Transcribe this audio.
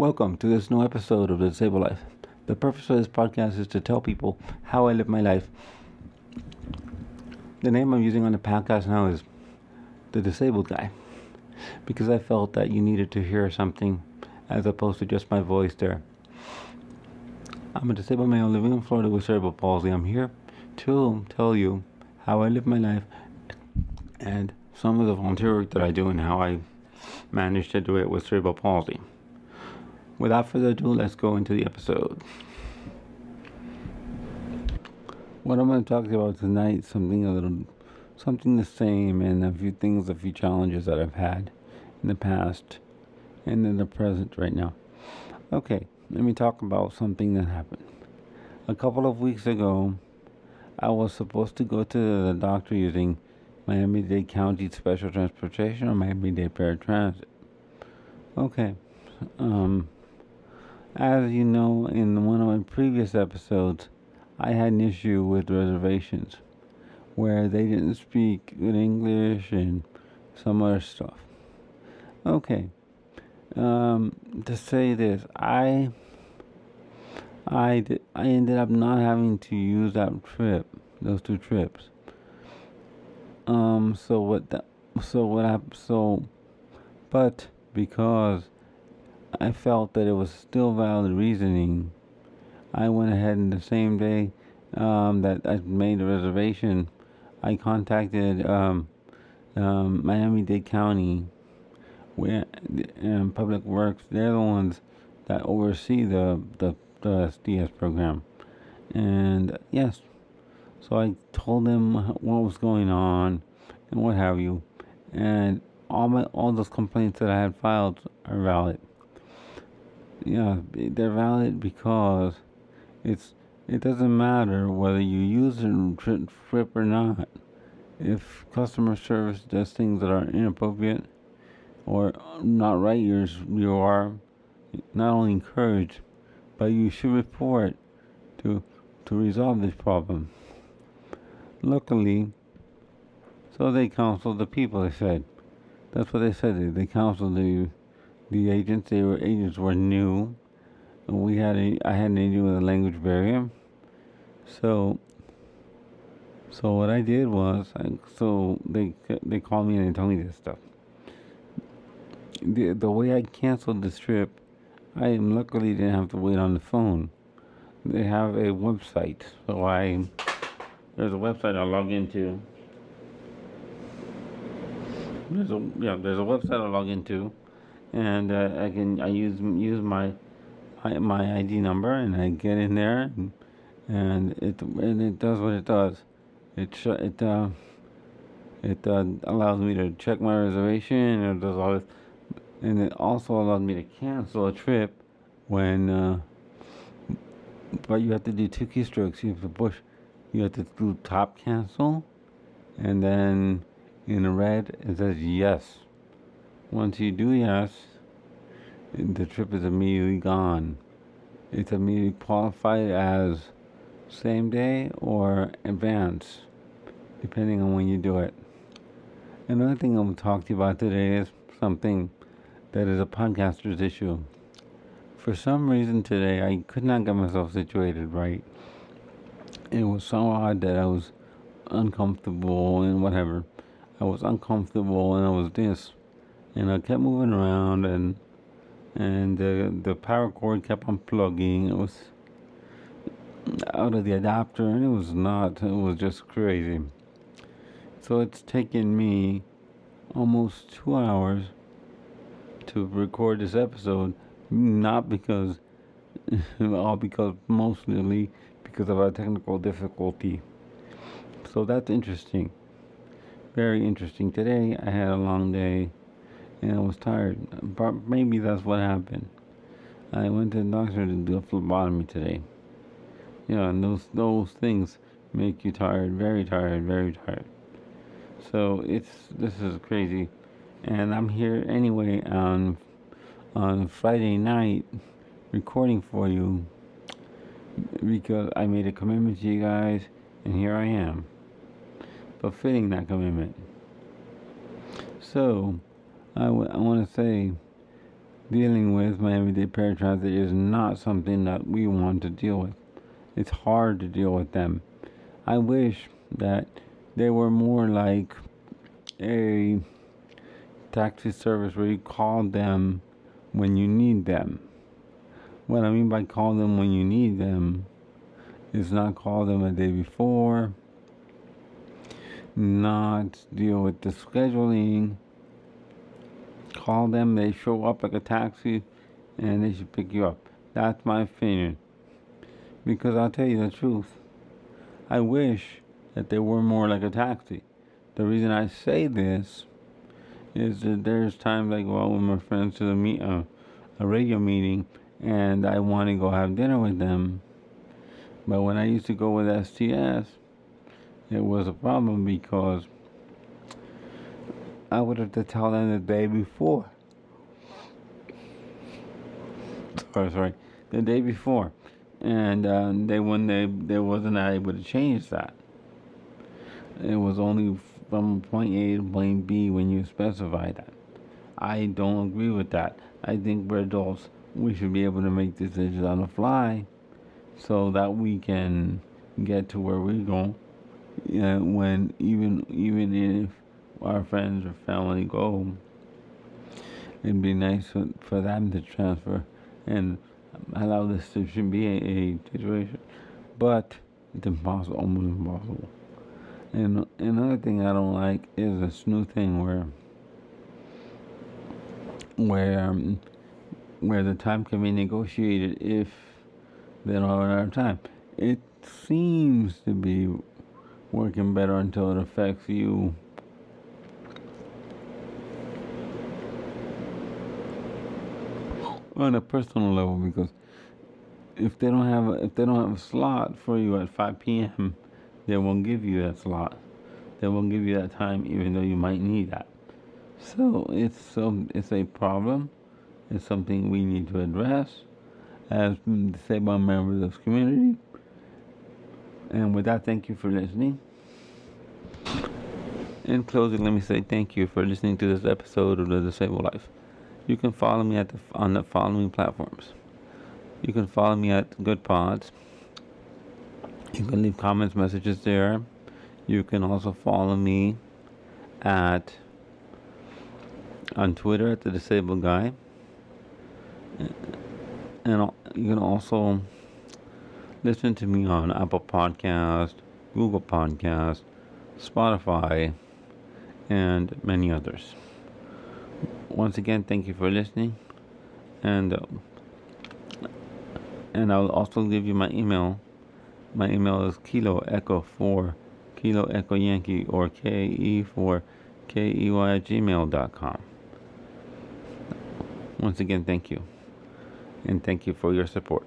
Welcome to this new episode of The Disabled Life. The purpose of this podcast is to tell people how I live my life. The name I'm using on the podcast now is The Disabled Guy, because I felt that you needed to hear something as opposed to just my voice there. I'm a disabled male living in Florida with cerebral palsy. I'm here to tell you how I live my life and some of the volunteer work that I do and how I managed to do it with cerebral palsy. Without further ado, let's go into the episode. What I'm going to talk about tonight is something the same, and a few challenges that I've had in the past and in the present right now. Okay, let me talk about something that happened. A couple of weeks ago, I was supposed to go to the doctor using Miami-Dade County Special Transportation or Miami-Dade Paratransit. Okay, as you know, in one of my previous episodes, I had an issue with reservations where they didn't speak good English and some other stuff. Okay, to say this, I ended up not having to use those two trips. So what that, so what I, so, but because I felt that it was still valid reasoning, I went ahead and the same day that I made the reservation, I contacted Miami-Dade County, where Public Works. They're the ones that oversee the SDS program, and yes, so I told them what was going on and what have you, and all those complaints that I had filed are valid. Yeah, they're valid because it doesn't matter whether you use a trip or not. If customer service does things that are inappropriate or not right, you are not only encouraged, but you should report to resolve this problem. Luckily, so they counseled the people. They said that's what they said. They counseled the agents. Agents were new. I had an issue with a language barrier. So what I did was, they called me and they told me this stuff. The way I canceled this trip, I luckily didn't have to wait on the phone. They have a website, there's a website I log into. There's a website I log into, and I use my ID number, and I get in there, and it does what it does. It allows me to check my reservation, and it does all this, and it also allows me to cancel a trip when. But you have to do two keystrokes. You have to do top cancel, and then in the red it says yes. Once you do yes, the trip is immediately gone. It's immediately qualified as same day or advance, depending on when you do it. Another thing I'm going to talk to you about today is something that is a podcaster's issue. For some reason today, I could not get myself situated right. It was so odd that I was uncomfortable and whatever. I was uncomfortable and I was this. And I kept moving around, and the power cord kept unplugging. It was out of the adapter, and it was just crazy. So it's taken me almost 2 hours to record this episode, not because, mostly because of a technical difficulty. So that's interesting. Very interesting. Today I had a long day and I was tired. But maybe that's what happened. I went to the doctor to do a phlebotomy today. And those things make you tired, very tired, very tired. So this is crazy, and I'm here anyway on Friday night recording for you because I made a commitment to you guys, and here I am, fulfilling that commitment. So I want to say dealing with my everyday paratransit is not something that we want to deal with. It's hard to deal with them. I wish that they were more like a taxi service where you call them when you need them. What I mean by call them when you need them is not call them a day before, not deal with the scheduling. Call them, they show up like a taxi, and they should pick you up. That's my opinion. Because I'll tell you the truth, I wish that they were more like a taxi. The reason I say this is that there's times I go out with my friends to a radio meeting, and I want to go have dinner with them. But when I used to go with STS, it was a problem because I would have to tell them the day before. Sorry, the day before, and they wasn't able to change that. It was only from point A to point B when you specify that. I don't agree with that. I think we're adults. We should be able to make decisions on the fly, so that we can get to where we go. When even if our friends or family go, it'd be nice for them to transfer and allow this to should be a situation, but it's impossible, almost impossible. And another thing I don't like is this new thing where where the time can be negotiated if they don't have enough time. It seems to be working better until it affects you on a personal level, because if they don't have a slot for you at 5 p.m., they won't give you that slot. They won't give you that time, even though you might need that. So it's a problem. It's something we need to address as disabled members of the community. And with that, thank you for listening. In closing, let me say thank you for listening to this episode of The Disabled Life. You can follow me on the following platforms. You can follow me at Good Pods. You can leave comments, messages there. You can also follow me on Twitter at The Disabled Guy. And you can also listen to me on Apple Podcast, Google Podcast, Spotify, and many others. Once again, thank you for listening, and I'll also give you my email. My email is Kilo Echo 4 Kilo Echo Yankee, or KE4KEY@gmail.com. Once again, thank you, and thank you for your support.